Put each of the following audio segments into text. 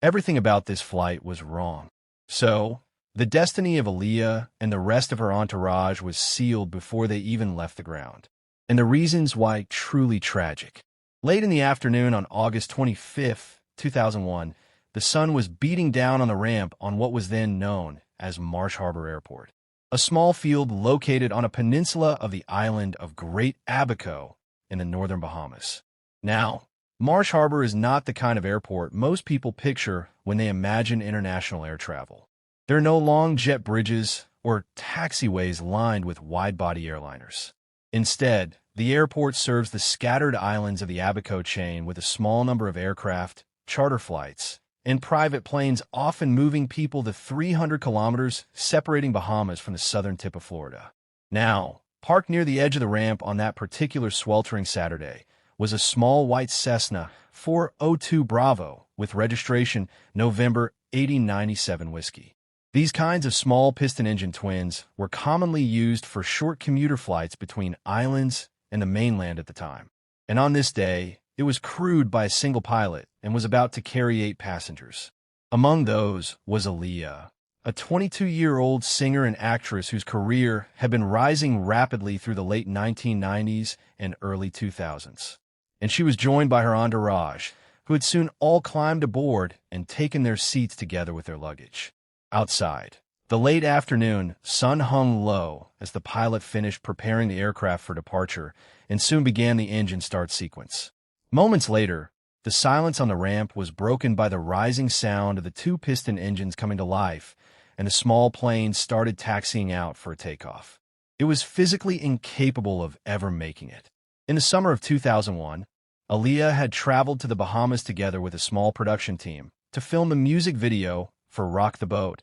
everything about this flight was wrong. So, the destiny of Aaliyah and the rest of her entourage was sealed before they even left the ground. And the reasons why truly tragic. Late in the afternoon on August 25th, 2001, the sun was beating down on the ramp on what was then known as Marsh Harbor Airport, a small field located on a peninsula of the island of Great Abaco in the northern Bahamas. Now, Marsh Harbor is not the kind of airport most people picture when they imagine international air travel. There are no long jet bridges or taxiways lined with wide-body airliners. Instead, the airport serves the scattered islands of the Abaco chain with a small number of aircraft, charter flights, and private planes, often moving people the 300 kilometers separating Bahamas from the southern tip of Florida. Now, parked near the edge of the ramp on that particular sweltering Saturday was a small white Cessna 402 Bravo with registration November 1897 whiskey. These kinds of small piston-engine twins were commonly used for short commuter flights between islands and the mainland at the time. And on this day, it was crewed by a single pilot and was about to carry 8 passengers. Among those was Aaliyah, a 22-year-old singer and actress whose career had been rising rapidly through the late 1990s and early 2000s. And she was joined by her entourage, who had soon all climbed aboard and taken their seats together with their luggage. Outside, the late afternoon sun hung low as the pilot finished preparing the aircraft for departure and soon began the engine start sequence. Moments later, the silence on the ramp was broken by the rising sound of the 2 piston engines coming to life, and the small plane started taxiing out for a takeoff. It was physically incapable of ever making it. In the summer of 2001, Aaliyah had traveled to the Bahamas together with a small production team to film a music video for Rock the Boat,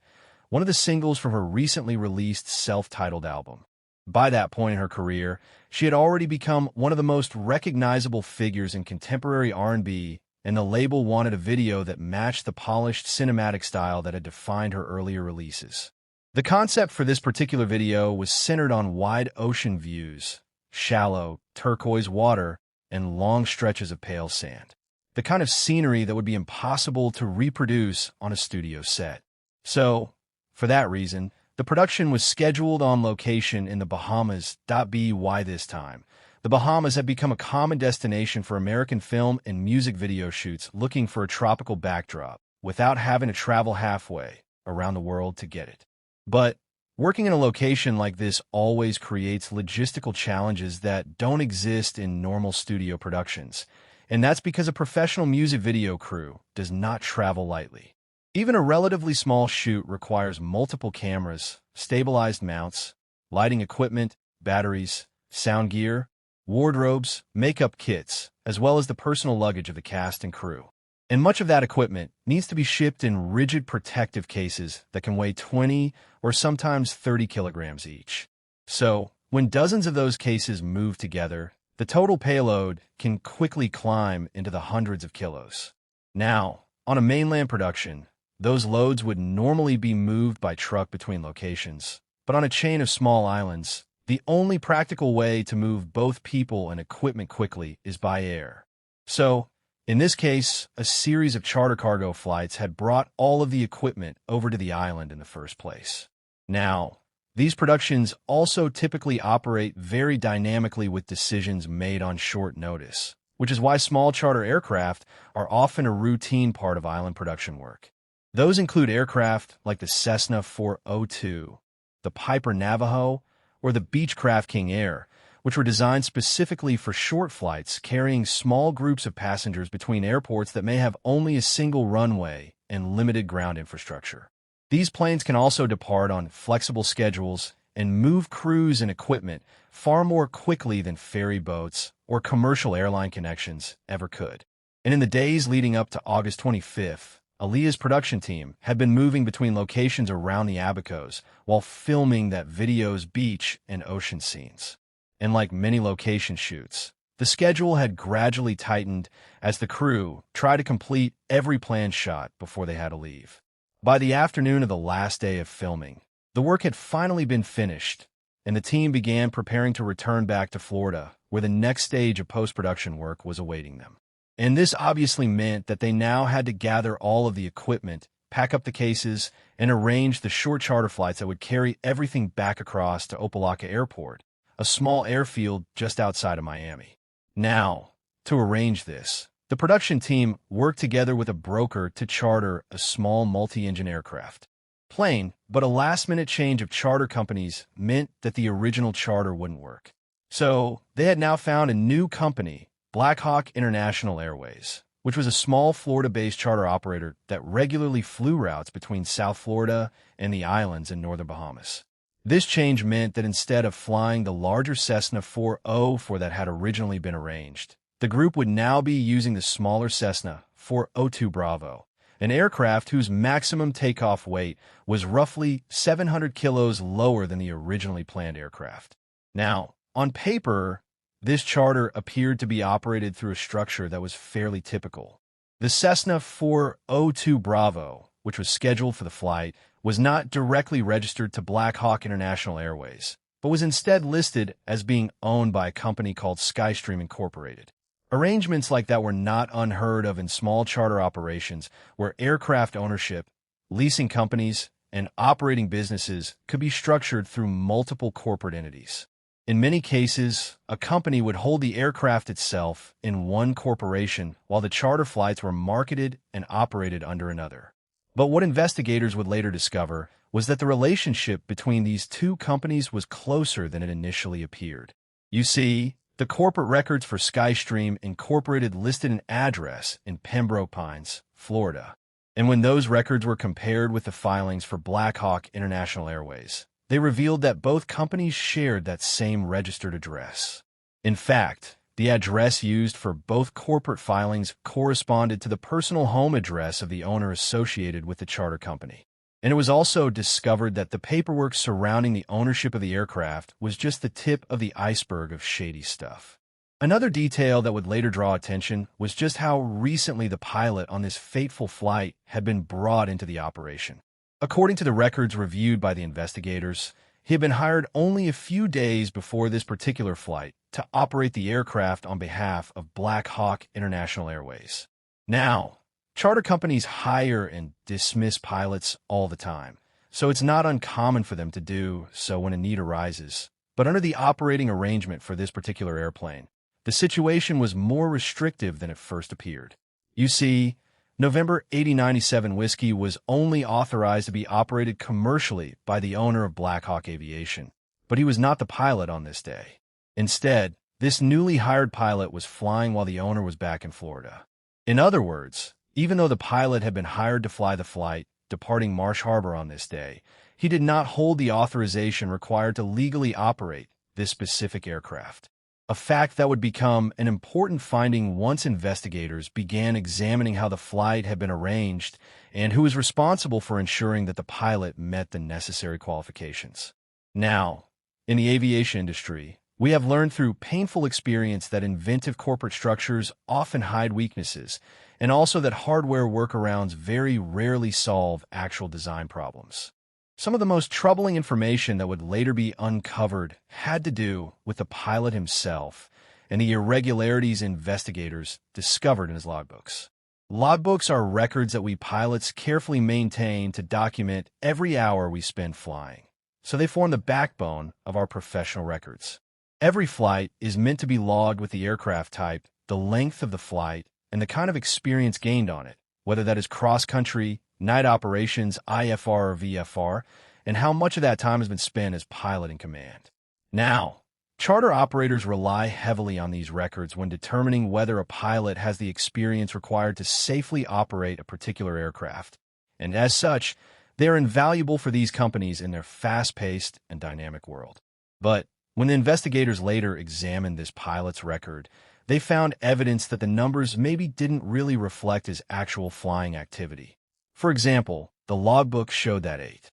one of the singles from her recently released self-titled album. By that point in her career, she had already become one of the most recognizable figures in contemporary R&B, and the label wanted a video that matched the polished cinematic style that had defined her earlier releases. The concept for this particular video was centered on wide ocean views, shallow, turquoise water, and long stretches of pale sand. The kind of scenery that would be impossible to reproduce on a studio set. So, for that reason, the production was scheduled on location in the Bahamas. Why this time? The Bahamas had become a common destination for American film and music video shoots looking for a tropical backdrop without having to travel halfway around the world to get it. But working in a location like this always creates logistical challenges that don't exist in normal studio productions, and that's because a professional music video crew does not travel lightly. Even a relatively small shoot requires multiple cameras, stabilized mounts, lighting equipment, batteries, sound gear, wardrobes, makeup kits, as well as the personal luggage of the cast and crew. And much of that equipment needs to be shipped in rigid protective cases that can weigh 20 or sometimes 30 kilograms each. So, when dozens of those cases move together, the total payload can quickly climb into the hundreds of kilos. Now, on a mainland production, those loads would normally be moved by truck between locations, but on a chain of small islands, the only practical way to move both people and equipment quickly is by air. So, in this case, a series of charter cargo flights had brought all of the equipment over to the island in the first place. Now, these productions also typically operate very dynamically with decisions made on short notice, which is why small charter aircraft are often a routine part of island production work. Those include aircraft like the Cessna 402, the Piper Navajo, or the Beechcraft King Air, which were designed specifically for short flights carrying small groups of passengers between airports that may have only a single runway and limited ground infrastructure. These planes can also depart on flexible schedules and move crews and equipment far more quickly than ferry boats or commercial airline connections ever could. And in the days leading up to August 25th, Aaliyah's production team had been moving between locations around the Abacos while filming that video's beach and ocean scenes. And like many location shoots, the schedule had gradually tightened as the crew tried to complete every planned shot before they had to leave. By the afternoon of the last day of filming, the work had finally been finished, and the team began preparing to return back to Florida, where the next stage of post-production work was awaiting them. And this obviously meant that they now had to gather all of the equipment, pack up the cases, and arrange the short charter flights that would carry everything back across to Opa-locka Airport, a small airfield just outside of Miami. Now, to arrange this, the production team worked together with a broker to charter a small multi-engine aircraft plane, but a last-minute change of charter companies meant that the original charter wouldn't work. So they had now found a new company, Black Hawk International Airways, which was a small Florida-based charter operator that regularly flew routes between South Florida and the islands in northern Bahamas. This change meant that instead of flying the larger Cessna 404 that had originally been arranged, the group would now be using the smaller Cessna 402 Bravo, an aircraft whose maximum takeoff weight was roughly 700 kilos lower than the originally planned aircraft. Now, on paper, this charter appeared to be operated through a structure that was fairly typical. The Cessna 402 Bravo, which was scheduled for the flight, was not directly registered to Black Hawk International Airways, but was instead listed as being owned by a company called Skystream Incorporated. Arrangements like that were not unheard of in small charter operations where aircraft ownership, leasing companies, and operating businesses could be structured through multiple corporate entities. In many cases, a company would hold the aircraft itself in one corporation while the charter flights were marketed and operated under another. But what investigators would later discover was that the relationship between these two companies was closer than it initially appeared. You see, the corporate records for Skystream Incorporated listed an address in Pembroke Pines, Florida. And when those records were compared with the filings for Black Hawk International Airways, they revealed that both companies shared that same registered address. In fact, the address used for both corporate filings corresponded to the personal home address of the owner associated with the charter company. And it was also discovered that the paperwork surrounding the ownership of the aircraft was just the tip of the iceberg of shady stuff. Another detail that would later draw attention was just how recently the pilot on this fateful flight had been brought into the operation. According to the records reviewed by the investigators, he had been hired only a few days before this particular flight to operate the aircraft on behalf of Black Hawk International Airways. Now, charter companies hire and dismiss pilots all the time, so it's not uncommon for them to do so when a need arises. But under the operating arrangement for this particular airplane, the situation was more restrictive than it first appeared. You see, November 8097 Whiskey was only authorized to be operated commercially by the owner of Black Hawk Aviation, but he was not the pilot on this day. Instead, this newly hired pilot was flying while the owner was back in Florida. In other words, even though the pilot had been hired to fly the flight departing Marsh Harbor on this day, he did not hold the authorization required to legally operate this specific aircraft. A fact that would become an important finding once investigators began examining how the flight had been arranged and who was responsible for ensuring that the pilot met the necessary qualifications. Now, in the aviation industry, we have learned through painful experience that inventive corporate structures often hide weaknesses, and also that hardware workarounds very rarely solve actual design problems. Some of the most troubling information that would later be uncovered had to do with the pilot himself and the irregularities investigators discovered in his logbooks. Logbooks are records that we pilots carefully maintain to document every hour we spend flying, so they form the backbone of our professional records. Every flight is meant to be logged with the aircraft type, the length of the flight, and the kind of experience gained on it, whether that is cross-country, night operations, IFR or VFR, and how much of that time has been spent as pilot in command. Now, charter operators rely heavily on these records when determining whether a pilot has the experience required to safely operate a particular aircraft, and as such, they are invaluable for these companies in their fast-paced and dynamic world. But when the investigators later examined this pilot's record, they found evidence that the numbers maybe didn't really reflect his actual flying activity. For example, the logbook showed that 8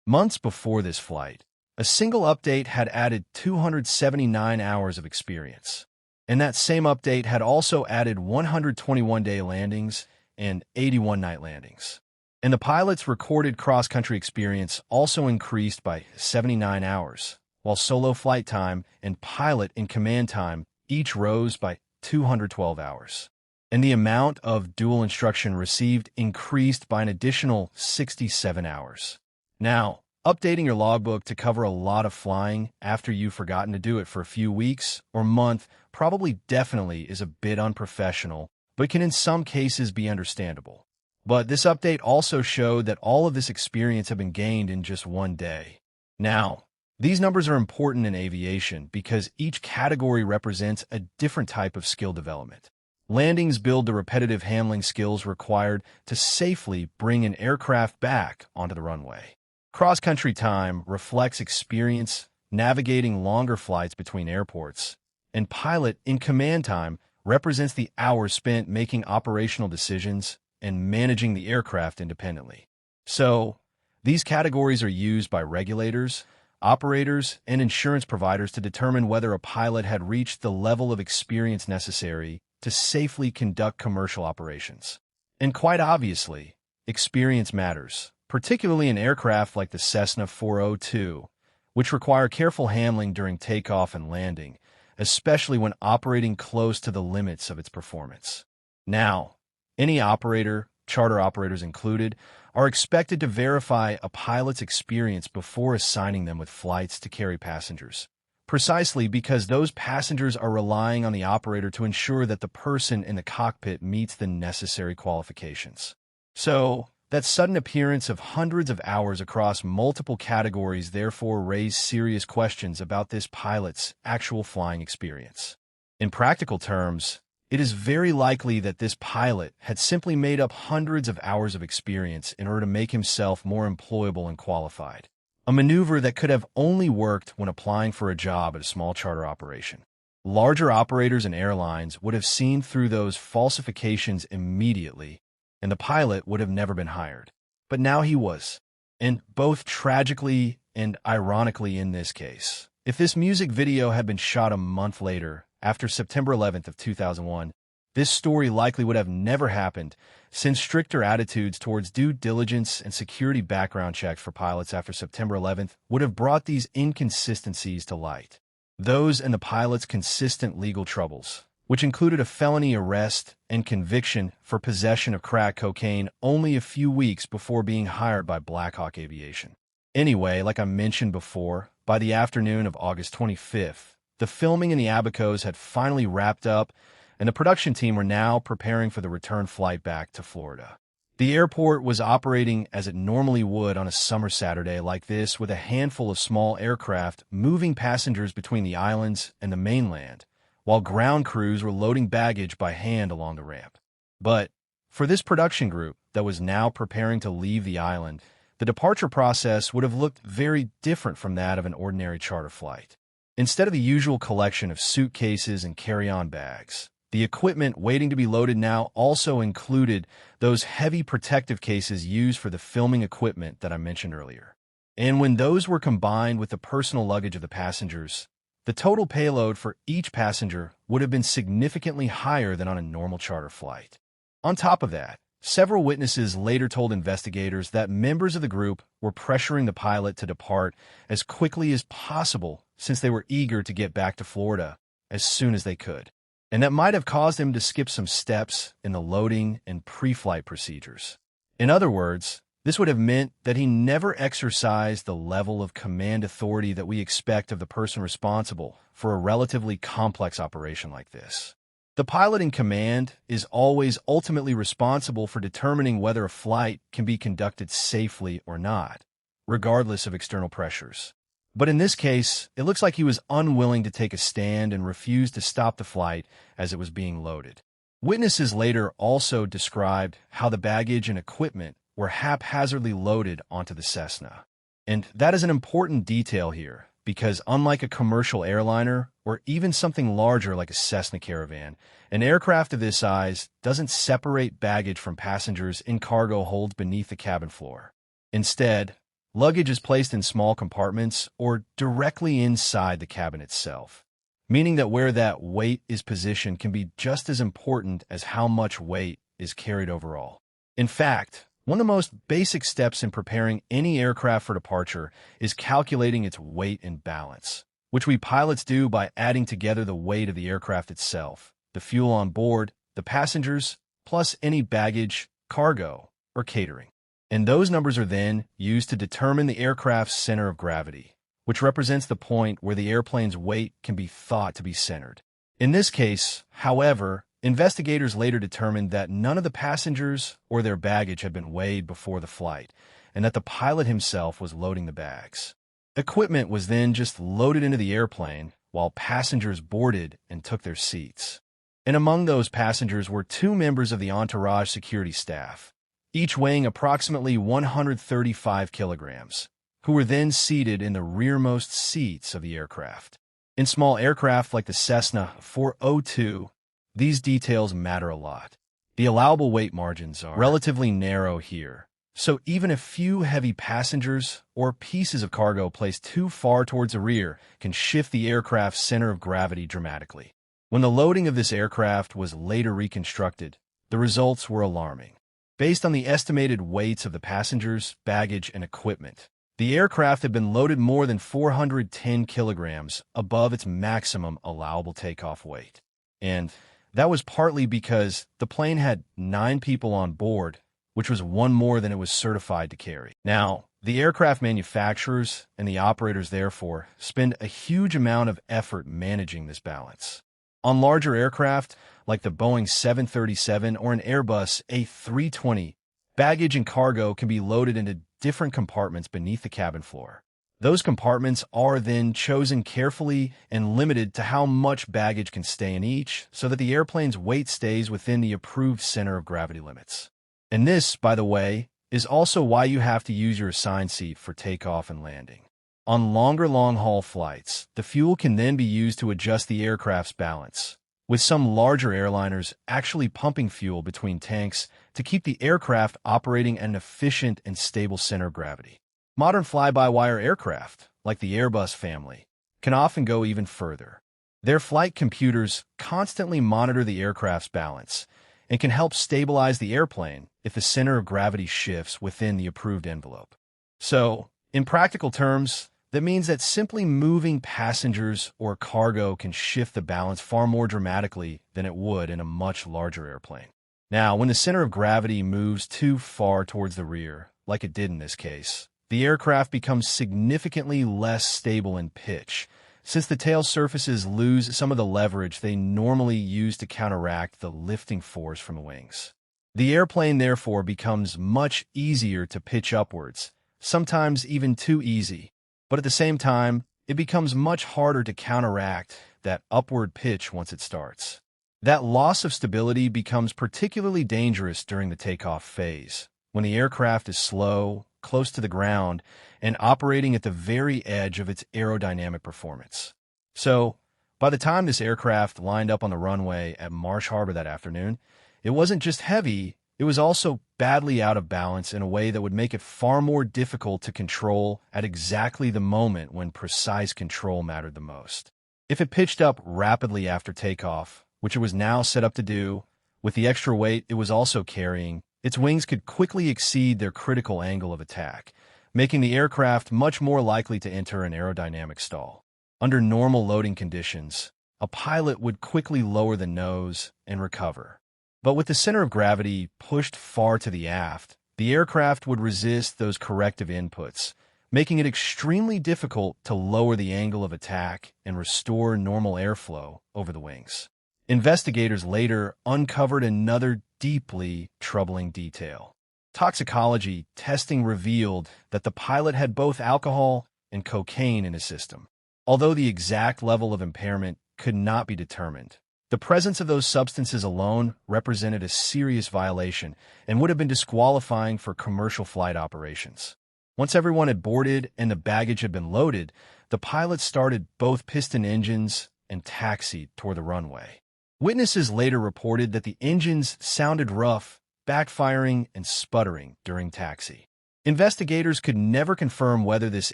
months before this flight, a single update had added 279 hours of experience. And that same update had also added 121-day landings and 81 night landings. And the pilot's recorded cross-country experience also increased by 79 hours, while solo flight time and pilot in command time each rose by 212 hours. and the amount of dual instruction received increased by an additional 67 hours. Now, updating your logbook to cover a lot of flying after you've forgotten to do it for a few weeks or month probably definitely is a bit unprofessional, but can in some cases be understandable. But this update also showed that all of this experience had been gained in just one day. Now, these numbers are important in aviation because each category represents a different type of skill development. Landings build the repetitive handling skills required to safely bring an aircraft back onto the runway. Cross-country time reflects experience navigating longer flights between airports, and pilot in command time represents the hours spent making operational decisions and managing the aircraft independently. So, these categories are used by regulators, operators, and insurance providers to determine whether a pilot had reached the level of experience necessary to safely conduct commercial operations. And quite obviously, experience matters, particularly in aircraft like the Cessna 402, which require careful handling during takeoff and landing, especially when operating close to the limits of its performance. Now, any operator, charter operators included, are expected to verify a pilot's experience before assigning them with flights to carry passengers, precisely because those passengers are relying on the operator to ensure that the person in the cockpit meets the necessary qualifications. So, that sudden appearance of hundreds of hours across multiple categories therefore raise serious questions about this pilot's actual flying experience. In practical terms, it is very likely that this pilot had simply made up hundreds of hours of experience in order to make himself more employable and qualified, a maneuver that could have only worked when applying for a job at a small charter operation. Larger operators and airlines would have seen through those falsifications immediately, and the pilot would have never been hired. But now he was, and both tragically and ironically in this case. If this music video had been shot a month later, after September 11th of 2001, this story likely would have never happened, since stricter attitudes towards due diligence and security background checks for pilots after September 11th would have brought these inconsistencies to light. Those and the pilot's consistent legal troubles, which included a felony arrest and conviction for possession of crack cocaine only a few weeks before being hired by Blackhawk Aviation. Anyway, like I mentioned before, by the afternoon of August 25th, the filming in the Abacos had finally wrapped up, and the production team were now preparing for the return flight back to Florida. The airport was operating as it normally would on a summer Saturday like this, with a handful of small aircraft moving passengers between the islands and the mainland, while ground crews were loading baggage by hand along the ramp. But for this production group that was now preparing to leave the island, the departure process would have looked very different from that of an ordinary charter flight. Instead of the usual collection of suitcases and carry-on bags, the equipment waiting to be loaded now also included those heavy protective cases used for the filming equipment that I mentioned earlier. And when those were combined with the personal luggage of the passengers, the total payload for each passenger would have been significantly higher than on a normal charter flight. On top of that, several witnesses later told investigators that members of the group were pressuring the pilot to depart as quickly as possible since they were eager to get back to Florida as soon as they could, and that might have caused him to skip some steps in the loading and pre-flight procedures. In other words, this would have meant that he never exercised the level of command authority that we expect of the person responsible for a relatively complex operation like this. The pilot in command is always ultimately responsible for determining whether a flight can be conducted safely or not, regardless of external pressures. But in this case, it looks like he was unwilling to take a stand and refused to stop the flight as it was being loaded. Witnesses later also described how the baggage and equipment were haphazardly loaded onto the Cessna. And that is an important detail here, because unlike a commercial airliner or even something larger like a Cessna Caravan, an aircraft of this size doesn't separate baggage from passengers in cargo holds beneath the cabin floor. Instead, luggage is placed in small compartments or directly inside the cabin itself, meaning that where that weight is positioned can be just as important as how much weight is carried overall. In fact, one of the most basic steps in preparing any aircraft for departure is calculating its weight and balance, which we pilots do by adding together the weight of the aircraft itself, the fuel on board, the passengers, plus any baggage, cargo, or catering. And those numbers are then used to determine the aircraft's center of gravity, which represents the point where the airplane's weight can be thought to be centered. In this case, however, investigators later determined that none of the passengers or their baggage had been weighed before the flight, and that the pilot himself was loading the bags. Equipment was then just loaded into the airplane while passengers boarded and took their seats. And among those passengers were 2 members of the entourage security staff, each weighing approximately 135 kilograms, who were then seated in the rearmost seats of the aircraft. In small aircraft like the Cessna 402, these details matter a lot. The allowable weight margins are relatively narrow here, so even a few heavy passengers or pieces of cargo placed too far towards the rear can shift the aircraft's center of gravity dramatically. When the loading of this aircraft was later reconstructed, the results were alarming. Based on the estimated weights of the passengers, baggage, and equipment, the aircraft had been loaded more than 410 kilograms above its maximum allowable takeoff weight. And that was partly because the plane had 9 people on board, which was 1 more than it was certified to carry. Now, the aircraft manufacturers and the operators, therefore, spend a huge amount of effort managing this balance. On larger aircraft, like the Boeing 737 or an Airbus A320, baggage and cargo can be loaded into different compartments beneath the cabin floor. Those compartments are then chosen carefully and limited to how much baggage can stay in each so that the airplane's weight stays within the approved center of gravity limits. And this, by the way, is also why you have to use your assigned seat for takeoff and landing. On longer long-haul flights, the fuel can then be used to adjust the aircraft's balance, with some larger airliners actually pumping fuel between tanks to keep the aircraft operating at an efficient and stable center of gravity. Modern fly-by-wire aircraft, like the Airbus family, can often go even further. Their flight computers constantly monitor the aircraft's balance and can help stabilize the airplane if the center of gravity shifts within the approved envelope. So, in practical terms, that means that simply moving passengers or cargo can shift the balance far more dramatically than it would in a much larger airplane. Now, when the center of gravity moves too far towards the rear, like it did in this case, the aircraft becomes significantly less stable in pitch, since the tail surfaces lose some of the leverage they normally use to counteract the lifting force from the wings. The airplane therefore becomes much easier to pitch upwards, sometimes even too easy, but at the same time, it becomes much harder to counteract that upward pitch once it starts. That loss of stability becomes particularly dangerous during the takeoff phase, when the aircraft is slow, close to the ground, and operating at the very edge of its aerodynamic performance. So, by the time this aircraft lined up on the runway at Marsh Harbor that afternoon, it wasn't just heavy, it was also badly out of balance in a way that would make it far more difficult to control at exactly the moment when precise control mattered the most. If it pitched up rapidly after takeoff, which it was now set up to do, with the extra weight it was also carrying, its wings could quickly exceed their critical angle of attack, making the aircraft much more likely to enter an aerodynamic stall. Under normal loading conditions, a pilot would quickly lower the nose and recover. But with the center of gravity pushed far to the aft, the aircraft would resist those corrective inputs, making it extremely difficult to lower the angle of attack and restore normal airflow over the wings. Investigators later uncovered another deeply troubling detail. Toxicology testing revealed that the pilot had both alcohol and cocaine in his system. Although the exact level of impairment could not be determined, the presence of those substances alone represented a serious violation and would have been disqualifying for commercial flight operations. Once everyone had boarded and the baggage had been loaded, the pilot started both piston engines and taxied toward the runway. Witnesses later reported that the engines sounded rough, backfiring and sputtering during taxi. Investigators could never confirm whether this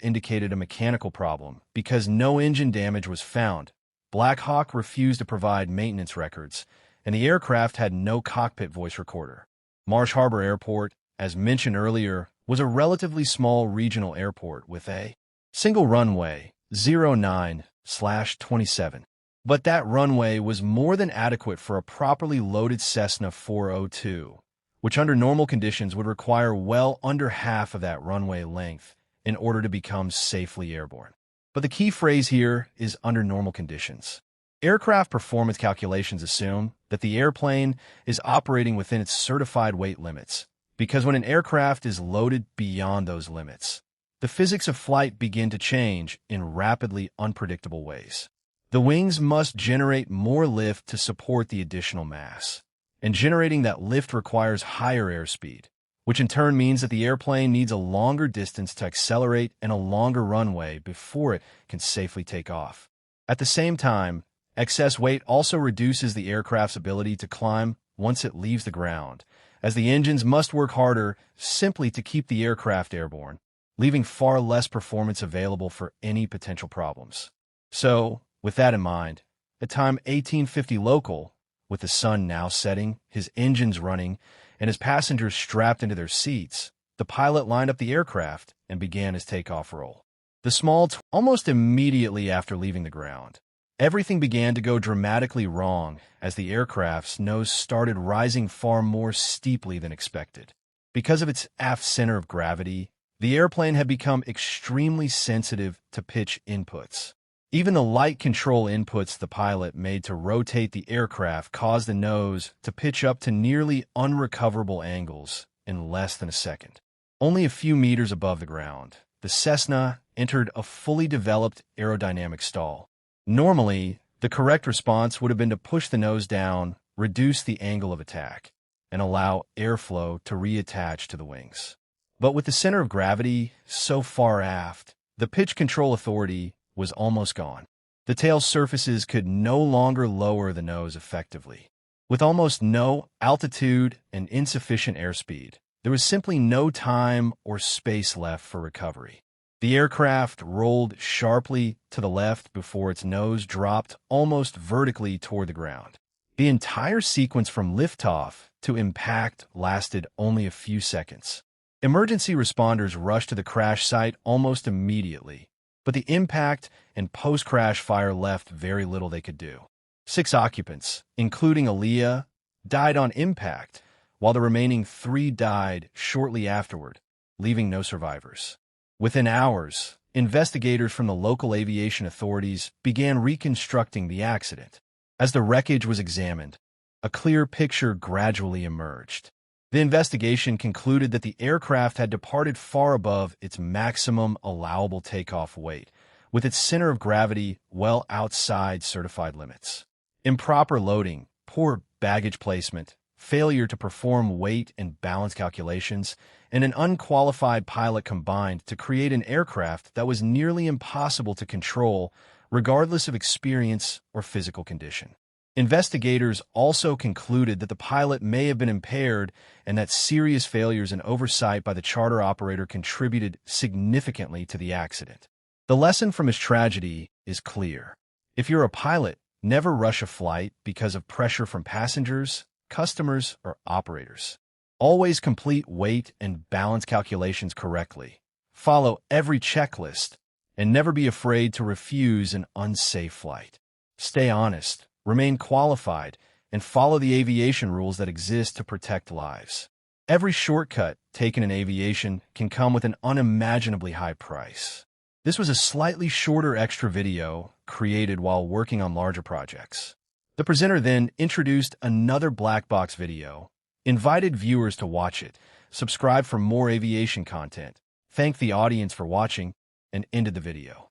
indicated a mechanical problem because no engine damage was found. Black Hawk refused to provide maintenance records, and the aircraft had no cockpit voice recorder. Marsh Harbor Airport, as mentioned earlier, was a relatively small regional airport with a single runway, 09/27. But that runway was more than adequate for a properly loaded Cessna 402, which under normal conditions would require well under half of that runway length in order to become safely airborne. But the key phrase here is under normal conditions. Aircraft performance calculations assume that the airplane is operating within its certified weight limits, because when an aircraft is loaded beyond those limits, the physics of flight begin to change in rapidly unpredictable ways. The wings must generate more lift to support the additional mass, and generating that lift requires higher airspeed, which in turn means that the airplane needs a longer distance to accelerate and a longer runway before it can safely take off. At the same time, excess weight also reduces the aircraft's ability to climb once it leaves the ground, as the engines must work harder simply to keep the aircraft airborne, leaving far less performance available for any potential problems. So, with that in mind, at time 1850 local, with the sun now setting, his engines running, and his passengers strapped into their seats, the pilot lined up the aircraft and began his takeoff roll. Almost immediately after leaving the ground, everything began to go dramatically wrong as the aircraft's nose started rising far more steeply than expected. Because of its aft center of gravity, the airplane had become extremely sensitive to pitch inputs. Even the light control inputs the pilot made to rotate the aircraft caused the nose to pitch up to nearly unrecoverable angles in less than a second. Only a few meters above the ground, the Cessna entered a fully developed aerodynamic stall. Normally, the correct response would have been to push the nose down, reduce the angle of attack, and allow airflow to reattach to the wings. But with the center of gravity so far aft, the pitch control authority was almost gone. The tail surfaces could no longer lower the nose effectively. With almost no altitude and insufficient airspeed, there was simply no time or space left for recovery. The aircraft rolled sharply to the left before its nose dropped almost vertically toward the ground. The entire sequence from liftoff to impact lasted only a few seconds. Emergency responders rushed to the crash site almost immediately, but the impact and post-crash fire left very little they could do. 6 occupants, including Aaliyah, died on impact, while the remaining 3 died shortly afterward, leaving no survivors. Within hours, investigators from the local aviation authorities began reconstructing the accident. As the wreckage was examined, a clear picture gradually emerged. The investigation concluded that the aircraft had departed far above its maximum allowable takeoff weight, with its center of gravity well outside certified limits. Improper loading, poor baggage placement, failure to perform weight and balance calculations, and an unqualified pilot combined to create an aircraft that was nearly impossible to control, regardless of experience or physical condition. Investigators also concluded that the pilot may have been impaired and that serious failures and oversight by the charter operator contributed significantly to the accident. The lesson from his tragedy is clear. If you're a pilot, never rush a flight because of pressure from passengers, customers, or operators. Always complete weight and balance calculations correctly. Follow every checklist, and never be afraid to refuse an unsafe flight. Stay honest, remain qualified, and follow the aviation rules that exist to protect lives. Every shortcut taken in aviation can come with an unimaginably high price. This was a slightly shorter extra video created while working on larger projects. The presenter then introduced another black box video, invited viewers to watch it, subscribed for more aviation content, thanked the audience for watching, and ended the video.